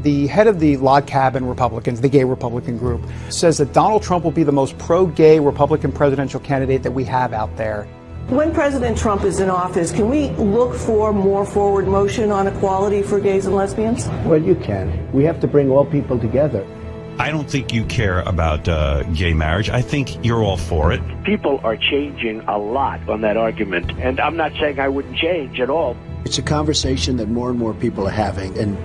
The head of the Log Cabin Republicans, the gay Republican group, says that Donald Trump will be the most pro-gay Republican presidential candidate that we have out there. When President Trump is in office, can we look for more forward motion on equality for gays and lesbians? Well, you can. We have to bring all people together. I don't think you care about gay marriage. I think you're all for it. People are changing a lot on that argument, and I'm not saying I wouldn't change at all. It's a conversation that more and more people are having, and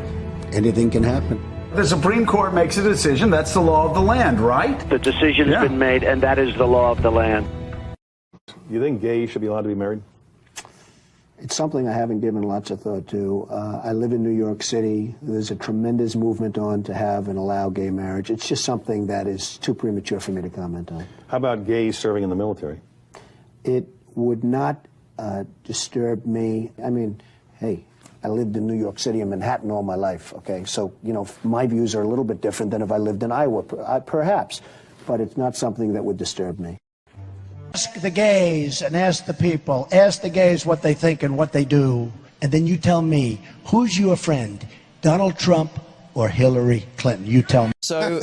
anything can happen. The Supreme Court makes a decision. That's the law of the land, right? The decision's been made, and that is the law of the land. You think gays should be allowed to be married? It's something I haven't given lots of thought to. I live in New York City. There's a tremendous movement on to have and allow gay marriage. It's just something that is too premature for me to comment on. How about gays serving in the military? It would not disturb me. I mean, hey, I lived in New York City and Manhattan all my life, okay? So, you know, my views are a little bit different than if I lived in Iowa, perhaps. But it's not something that would disturb me. Ask the gays and ask the people. Ask the gays what they think and what they do. And then you tell me, who's your friend, Donald Trump or Hillary Clinton? You tell me. So,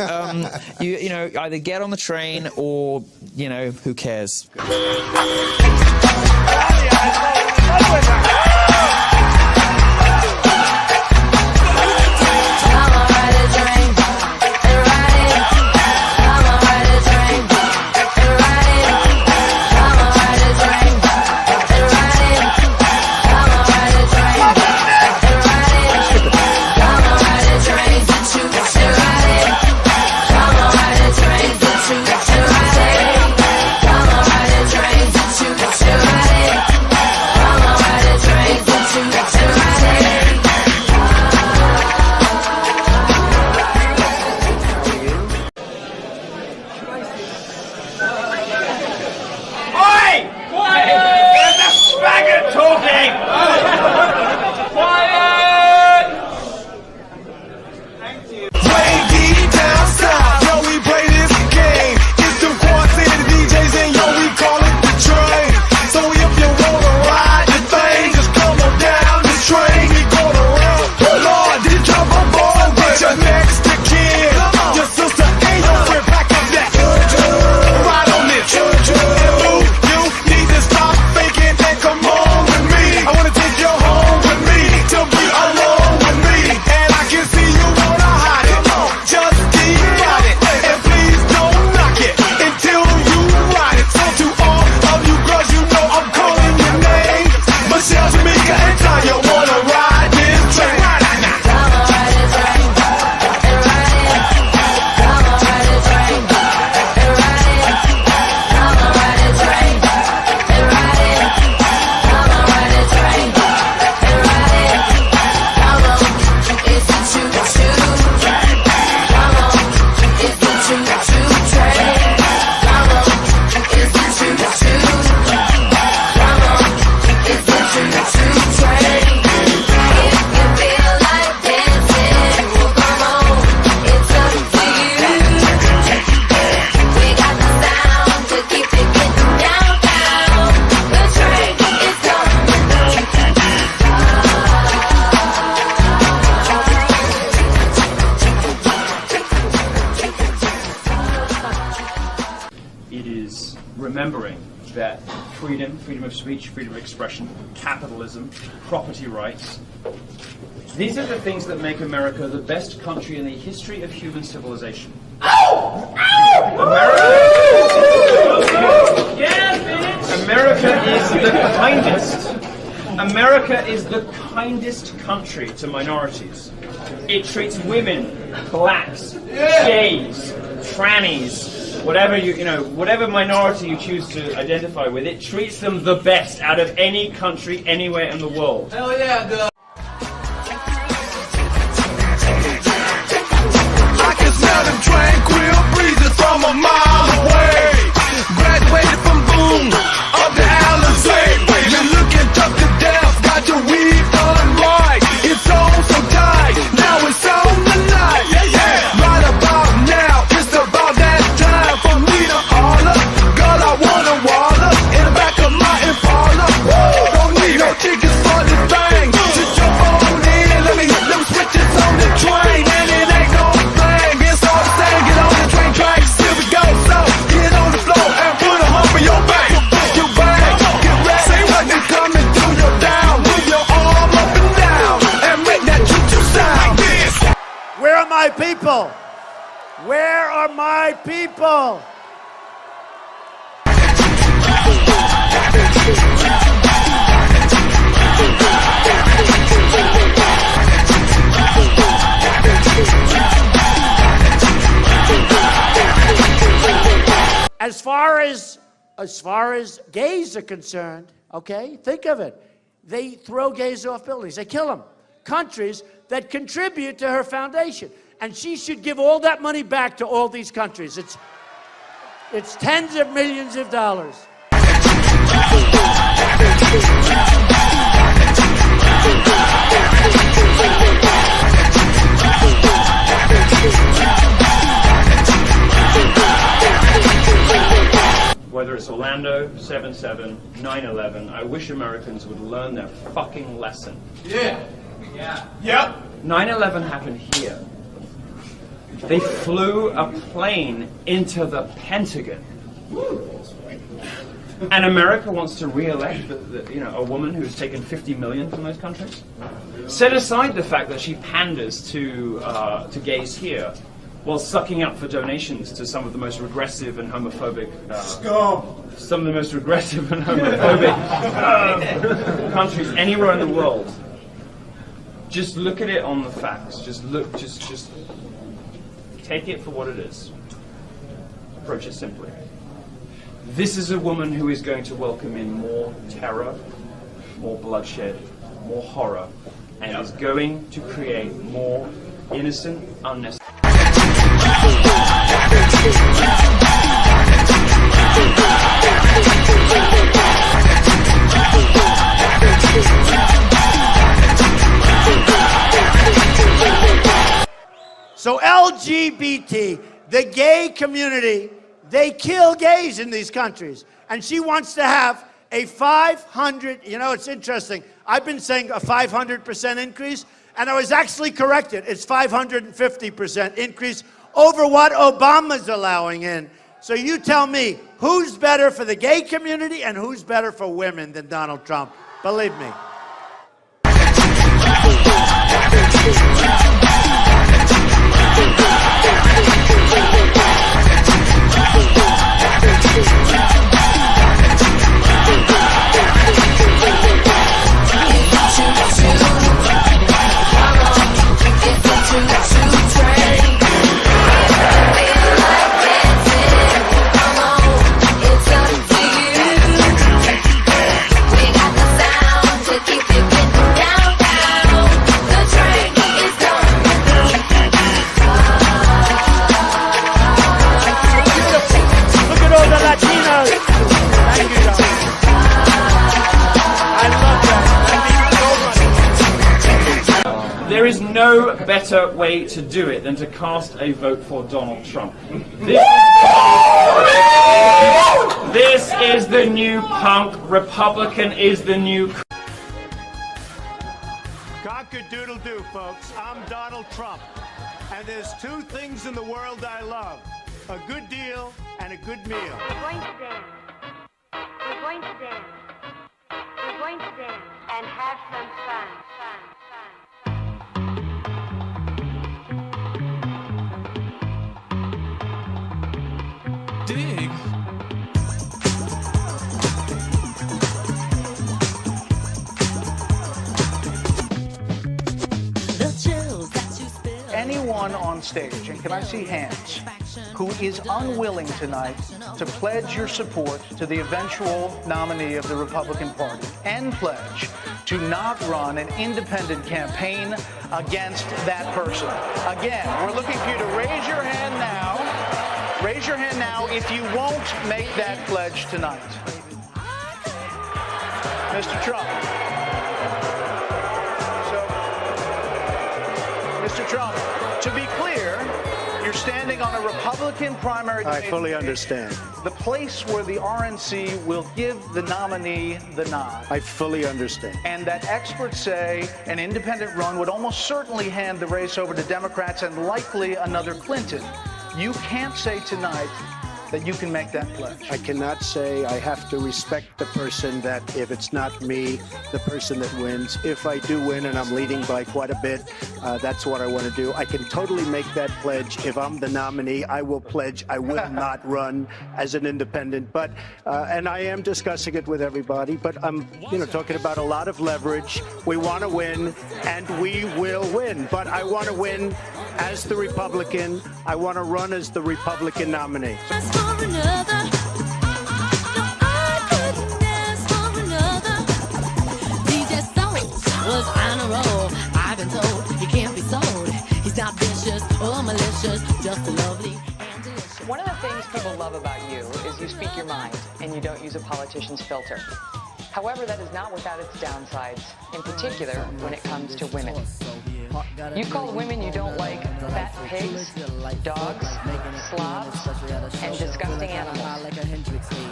you know, either get on the train or, you know, who cares? Remembering that freedom of speech, freedom of expression, capitalism, property rights, these are the things that make America the best country in the history of human civilization. America is the kindest country to minorities. It treats women, blacks, gays, trannies, whatever minority you choose to identify with, it treats them the best out of any country anywhere in the world. Hell yeah, I can smell the tranquil breezes from a mile away. Graduated from Boone up to Alizé. You're looking tough to death, got your weed done right. It's on so tight, now it's on tonight. Right about now, it's about that time for me to holler. Girl, I wanna waller in the back of my Impala. Don't need no tickets for this thing. are my people? Where are my people? As far as gays are concerned, okay, think of it. They throw gays off buildings. They kill them. Countries that contribute to her foundation. And she should give all that money back to all these countries. It's tens of millions of dollars. Whether it's Orlando, 7/7, 9/11, I wish Americans would learn their fucking lesson. Yeah. Yep. 9/11 happened here. They flew a plane into the Pentagon. And America wants to re-elect a woman who's taken 50 million from those countries? Set aside the fact that she panders to gays here, while sucking up for donations to some of the most regressive and homophobic countries anywhere in the world. Just look at it on the facts. Just take it for what it is. Approach it simply. This is a woman who is going to welcome in more terror, more bloodshed, more horror, and is going to create more innocent, unnecessary. So LGBT, the gay community, they kill gays in these countries. And she wants to have a 500, it's interesting. I've been saying a 500% increase, and I was actually corrected. It's 550% increase over what Obama's allowing in. So you tell me, who's better for the gay community and who's better for women than Donald Trump? Believe me. There is no better way to do it than to cast a vote for Donald Trump. This is the new punk. Republican is the new... Cock-a-doodle-doo, folks. I'm Donald Trump. And there's two things in the world I love. A good deal and a good meal. We're going to dance. We're going to dance. We're going to dance and have some fun. Dig. Anyone on stage, and can I see hands, who is unwilling tonight to pledge your support to the eventual nominee of the Republican Party and pledge to not run an independent campaign against that person. Again, we're looking for you to raise your hand now. Raise your hand now if you won't make that pledge tonight. Mr. Trump. So, Mr. Trump, to be clear, you're standing on a Republican primary debate. I fully understand. The place where the RNC will give the nominee the nod. I fully understand. And that experts say an independent run would almost certainly hand the race over to Democrats and likely another Clinton. You can't say tonight that you can make that pledge? I cannot say. I have to respect the person that if it's not me, the person that wins. If I do win and I'm leading by quite a bit, that's what I want to do. I can totally make that pledge. If I'm the nominee, I will pledge I will not run as an independent. But and I am discussing it with everybody. But I'm talking about a lot of leverage. We want to win, and we will win. But I want to win as the Republican. I want to run as the Republican nominee. Was on a roll. I've been told he can't be sold. He's not vicious or malicious, just a lovely and delicious. One of the things people love about you is you speak your mind and you don't use a politician's filter. However, that is not without its downsides, in particular when it comes to women. You've called women you don't like fat pigs, dogs, slobs, and disgusting animals.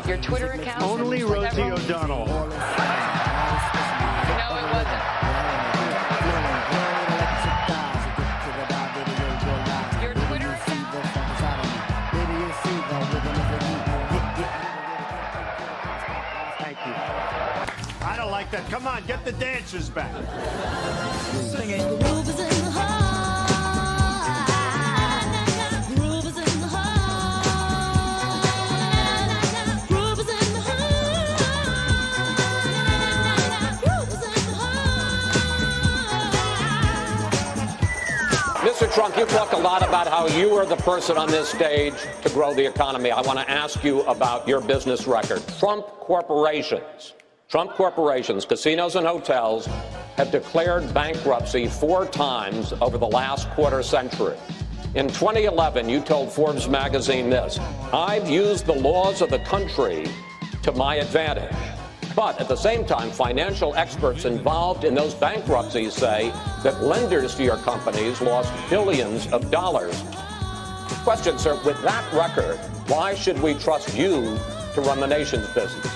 Your Twitter account... Only Rosie O'Donnell. No, it wasn't. Your Twitter account... Thank you. I don't like that. Come on, get the dancers back. Sing it. The groove is in the heart. The groove is in the heart. The groove is in the heart. The groove is in the heart. Mr. Trump, you talked a lot about how you are the person on this stage to grow the economy. I want to ask you about your business record. Trump corporations, casinos and hotels, have declared bankruptcy 4 times over the last quarter century. In 2011, you told Forbes magazine this: "I've used the laws of the country to my advantage." But at the same time, financial experts involved in those bankruptcies say that lenders to your companies lost billions of dollars. Question, sir, with that record, why should we trust you to run the nation's business?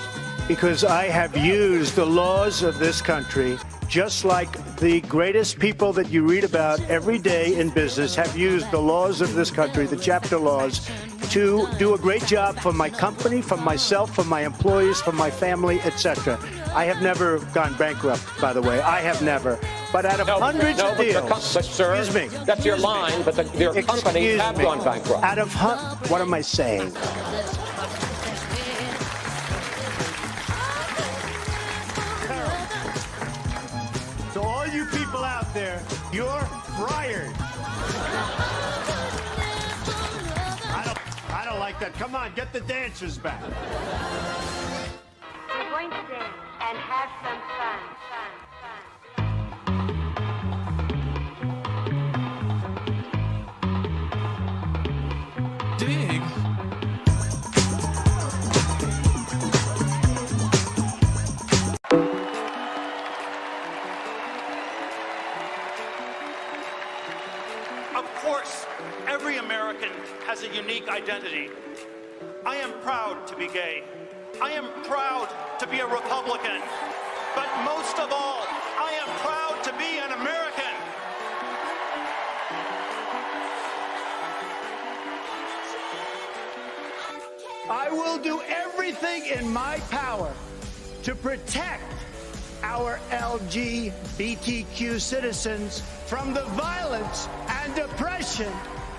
Because I have used the laws of this country, just like the greatest people that you read about every day in business have used the laws of this country, the chapter laws, to do a great job for my company, for myself, for my employees, for my family, etc. I have never gone bankrupt, by the way. I have never. But out of hundreds of deals, sir, excuse me. That's your line, but your companies have gone bankrupt. Out of what am I saying? So all you people out there, you're fired. I don't like that. Come on, get the dancers back. We're going to dance and have some fun. Dig. Of course, every American has a unique identity. I am proud to be gay. I am proud to be a Republican. But most of all, I am proud to be an American. I will do everything in my power to protect our LGBTQ citizens from the violence and oppression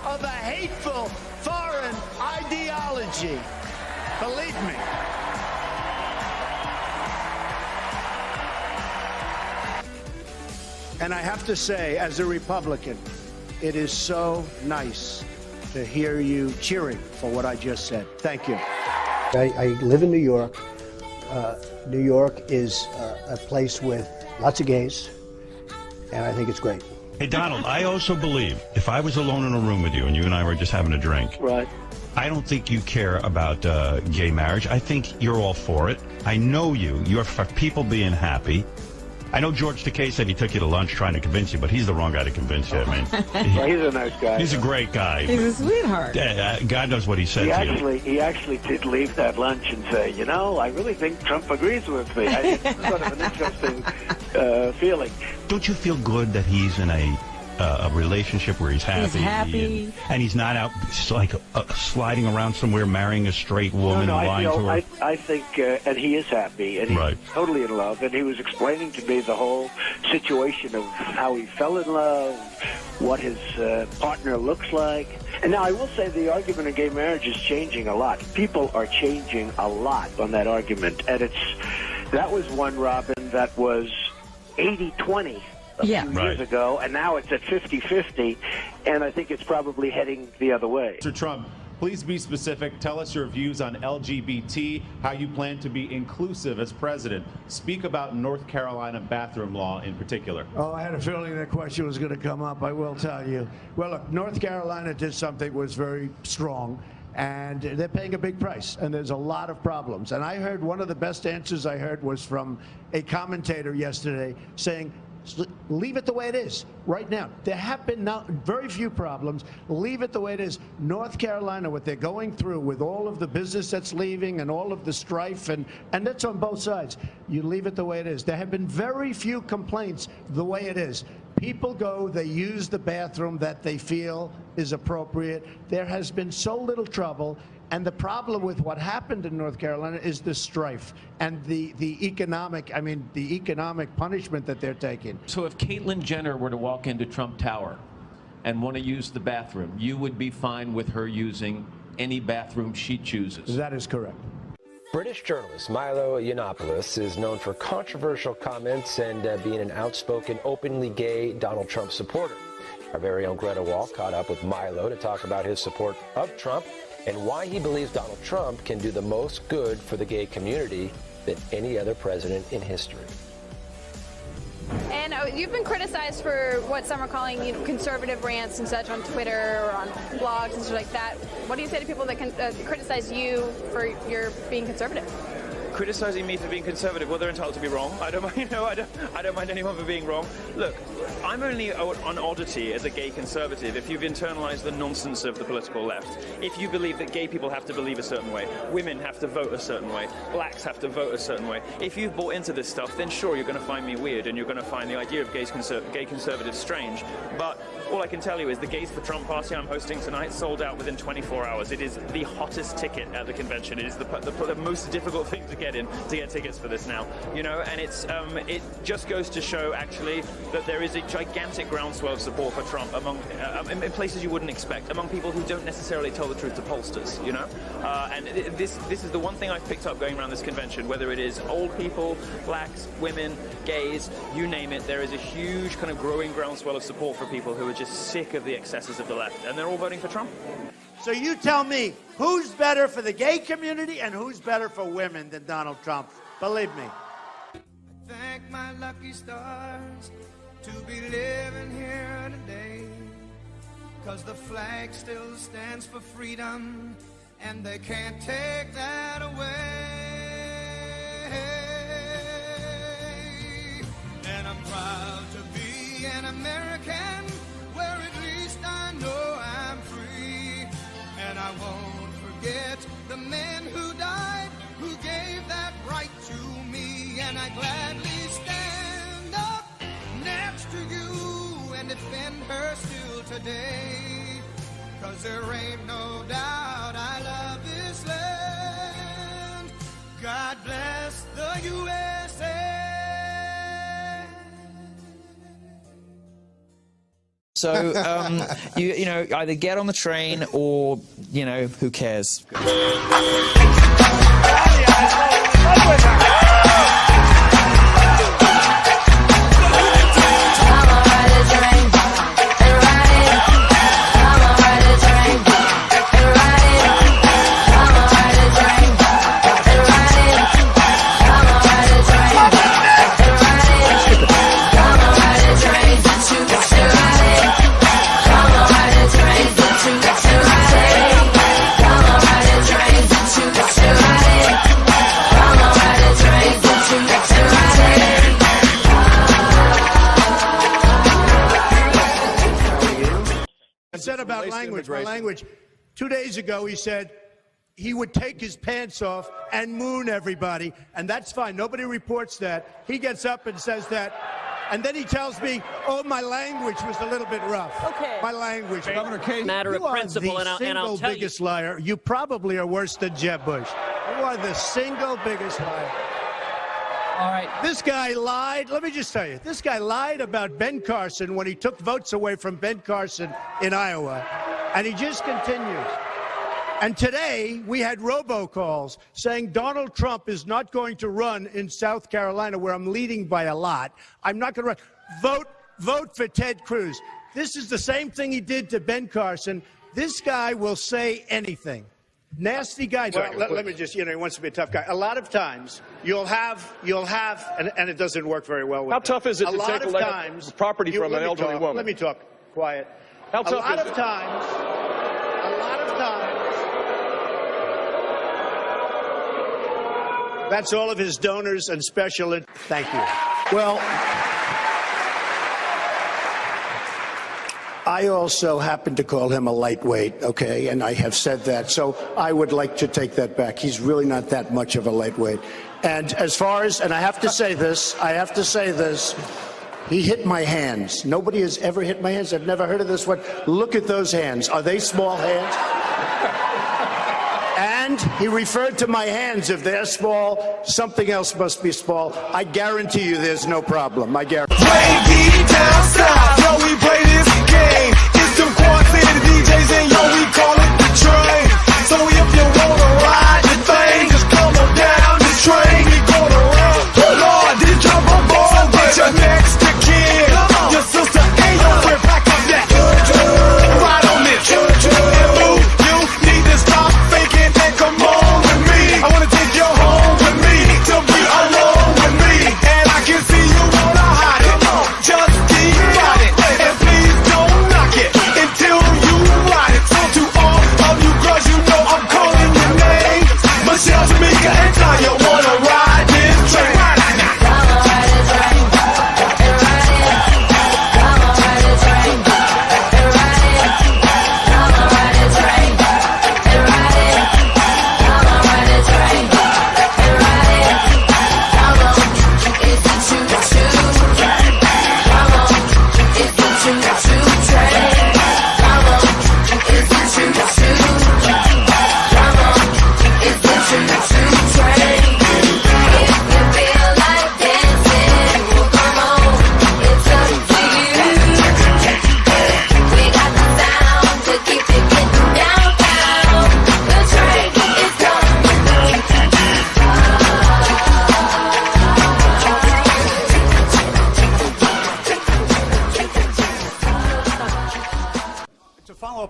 of a hateful foreign ideology. Believe me. And I have to say, as a Republican, it is so nice to hear you cheering for what I just said. Thank you. I live in New York. New York is a place with lots of gays, and I think it's great. Hey, Donald, I also believe if I was alone in a room with you and you and I were just having a drink, right? I don't think you care about gay marriage. I think you're all for it. I know you. You're for people being happy. I know George Takei said he took you to lunch trying to convince you, but he's the wrong guy to convince you. I mean, He's a nice guy. He's a great guy. He's a sweetheart. God knows what he said to you. He actually did leave that lunch and say, you know, I really think Trump agrees with me. It's sort of an interesting feeling. Don't you feel good that he's in a a relationship where he's happy. He's happy. And he's not out like sliding around somewhere marrying a straight woman and lying to her. I think, and he is happy, and he's totally in love, and he was explaining to me the whole situation of how he fell in love, what his partner looks like. And now I will say the argument of gay marriage is changing a lot. People are changing a lot on that argument, and that was one, Robin, that was 80-20 a few years ago, and now it's at 50-50, and I think it's probably heading the other way. Mr. Trump, please be specific. Tell us your views on LGBT, how you plan to be inclusive as president. Speak about North Carolina bathroom law in particular. Oh, I had a feeling that question was going to come up. I will tell you. Well, look, North Carolina did something that was very strong, and they're paying a big price, and there's a lot of problems. And I heard one of the best answers I heard was from a commentator yesterday saying, leave it the way it is right now. There have been very few problems. Leave it the way it is. North Carolina, what they're going through with all of the business that's leaving and all of the strife, and that's on both sides. You leave it the way it is. There have been very few complaints the way it is. People go, they use the bathroom that they feel is appropriate. There has been so little trouble. And the problem with what happened in North Carolina is the strife and the economic punishment that they're taking. So if Caitlyn Jenner were to walk into Trump Tower and want to use the bathroom, you would be fine with her using any bathroom she chooses? That is correct. British journalist Milo Yiannopoulos is known for controversial comments and being an outspoken, openly gay Donald Trump supporter. Our very own Greta Wall caught up with Milo to talk about his support of Trump and why he believes Donald Trump can do the most good for the gay community than any other president in history. And you've been criticized for what some are calling conservative rants and such on Twitter or on blogs and stuff like that. What do you say to people that can criticize you for your being conservative? Criticizing me for being conservative, well, they're entitled to be wrong. I don't mind anyone for being wrong. Look, I'm only an oddity as a gay conservative if you've internalized the nonsense of the political left. If you believe that gay people have to believe a certain way, women have to vote a certain way, blacks have to vote a certain way. If you've bought into this stuff, then sure, you're going to find me weird and you're going to find the idea of gay conservatives strange. But all I can tell you is the Gays for Trump party I'm hosting tonight sold out within 24 hours. It is the hottest ticket at the convention. It is the most difficult thing to get tickets for this now, and it just goes to show actually that there is a gigantic groundswell of support for Trump among in places you wouldn't expect, among people who don't necessarily tell the truth to pollsters, and this is the one thing I've picked up going around this convention, whether it is old people, blacks, women, gays, you name it, there is a huge kind of growing groundswell of support for people who are just sick of the excesses of the left, and they're all voting for Trump. So you tell me, who's better for the gay community and who's better for women than Donald Trump? Believe me. Thank my lucky stars to be living here today, 'cause the flag still stands for freedom and they can't take that away. And I'm proud to be an American, where at least I know I'm free. And I won't forget the men who died, who gave that right to me. And I gladly stand up next to you and defend her still today. 'Cause there ain't no doubt I love this land. God bless the USA. So, you know, either get on the train or, who cares? About language. 2 days ago, he said he would take his pants off and moon everybody, and that's fine. Nobody reports that. He gets up and says that And then he tells me, oh, my language was a little bit rough. Okay. My language. Governor Casey, matter of principle, and I'll single tell you. biggest liar. You probably are worse than Jeb Bush. You are the single biggest liar. All right. This guy lied. Let me just tell you, this guy lied about Ben Carson when he took votes away from Ben Carson in Iowa. And he just continues. And today, we had robocalls saying Donald Trump is not going to run in South Carolina, where I'm leading by a lot. I'm not going to run. Vote for Ted Cruz. This is the same thing he did to Ben Carson. This guy will say anything. Nasty guy. Well, let me just, he wants to be a tough guy. A lot of times, you'll have, and it doesn't work very well with How tough is it to take property from an elderly woman? Let me talk. Quiet. How tough is it? A lot of times, that's all of his donors and special. Thank you. Well, I also happen to call him a lightweight, okay, and I have said that, so I would like to take that back. He's really not that much of a lightweight. And as far as, and I have to say this, he hit my hands. Nobody has ever hit my hands. I've never heard of this one. Look at those hands. Are they small hands? And he referred to my hands. If they're small, something else must be small. I guarantee you there's no problem. I guarantee you. Down south, yo, we play this game. It's the Quad City DJs, and yo, we call it the train. So if you wanna ride the thing, just come on down the train. We gonna run. Lord, did you jump on board? So get your next to kin. Your sister and your friend, back up that. Ride on this. You need to stop faking and come on with me. I wanna take you home with me to be alone with me, and I can see you wanna hide it. Just keep riding, and please don't knock it until you ride it. So to all of you girls, you know I'm calling your name. Michelle, Jamaica, and Tanya wanna ride this train.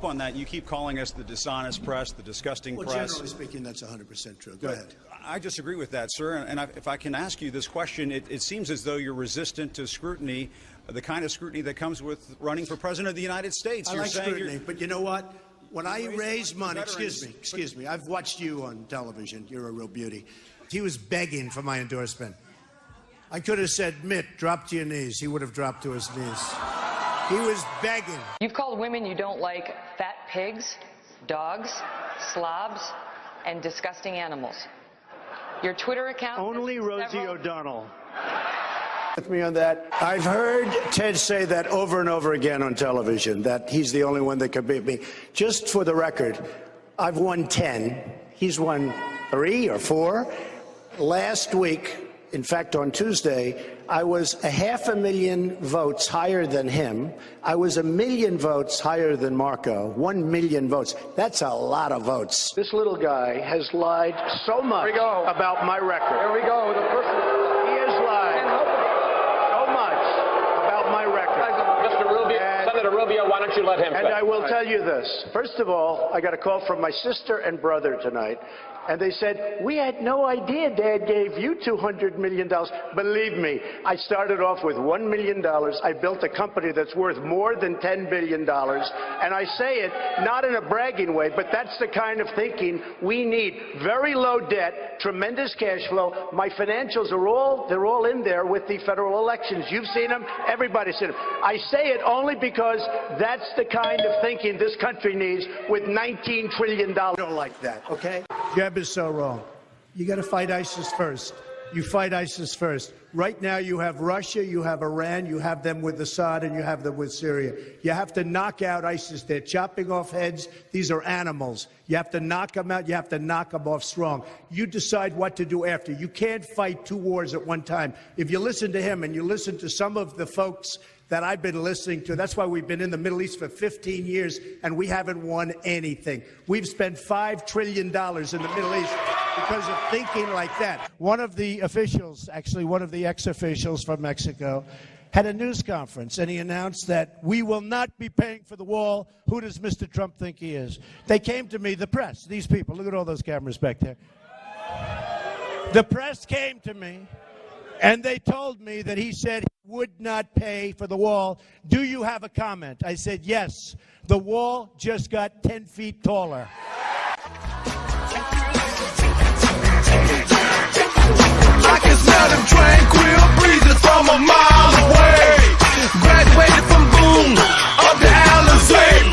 On that, you keep calling us the dishonest press, the disgusting press. Generally speaking, that's 100% true. Go ahead. I disagree with that, sir. And if I can ask you this question, it seems as though you're resistant to scrutiny, the kind of scrutiny that comes with running for president of the United States. I like scrutiny, but you know what? When I raise money, excuse me, I've watched you on television. You're a real beauty. He was begging for my endorsement. I could have said, Mitt, drop to your knees. He would have dropped to his knees. He was begging. You've called women you don't like fat pigs, dogs, slobs, and disgusting animals. Your Twitter account... Only Rosie O'Donnell. With me on that. I've heard Ted say that over and over again on television, that he's the only one that could beat me. Just for the record, I've won 10. He's won 3 or 4. Last week, in fact, on Tuesday, I was 500,000 votes higher than him. I was 1 million votes higher than Marco. 1 million votes. That's a lot of votes. This little guy has lied so much about my record. Here we go. The person he has lied so much about my record. Mr. Rubio, Senator Rubio, why don't you let him? And I will tell you this. First of all, I got a call from my sister and brother tonight. And they said, we had no idea Dad gave you $200 million. Believe me, I started off with $1 million. I built a company that's worth more than $10 billion. And I say it not in a bragging way, but that's the kind of thinking we need. Very low debt, tremendous cash flow. My financials are they're all in there with the federal elections. You've seen them. Everybody's seen them. I say it only because that's the kind of thinking this country needs with $19 trillion. I don't like that, okay? Jeb is so wrong. You got to fight ISIS first. you fight ISIS first. Right now you have Russia, you have Iran, you have them with Assad, and you have them with Syria. You have to knock out ISIS. They're chopping off heads. These are animals. You have to knock them out. You have to knock them off strong. You decide what to do after. You can't fight two wars at one time. If you listen to him and you listen to some of the folks that I've been listening to, that's why we've been in the Middle East for 15 years and we haven't won anything. We've spent $5 trillion in the Middle East because of thinking like that. One of the officials, actually one of the ex-officials from Mexico, had a news conference and he announced that we will not be paying for the wall. Who does Mr. Trump think he is? They came to me, the press, these people, look at all those cameras back there. The press came to me and they told me that he said he would not pay for the wall. Do you have a comment? I said, yes. The wall just got 10 feet taller. I can smell them tranquil breezes from a mile away. Graduated from Boone up to Alizé.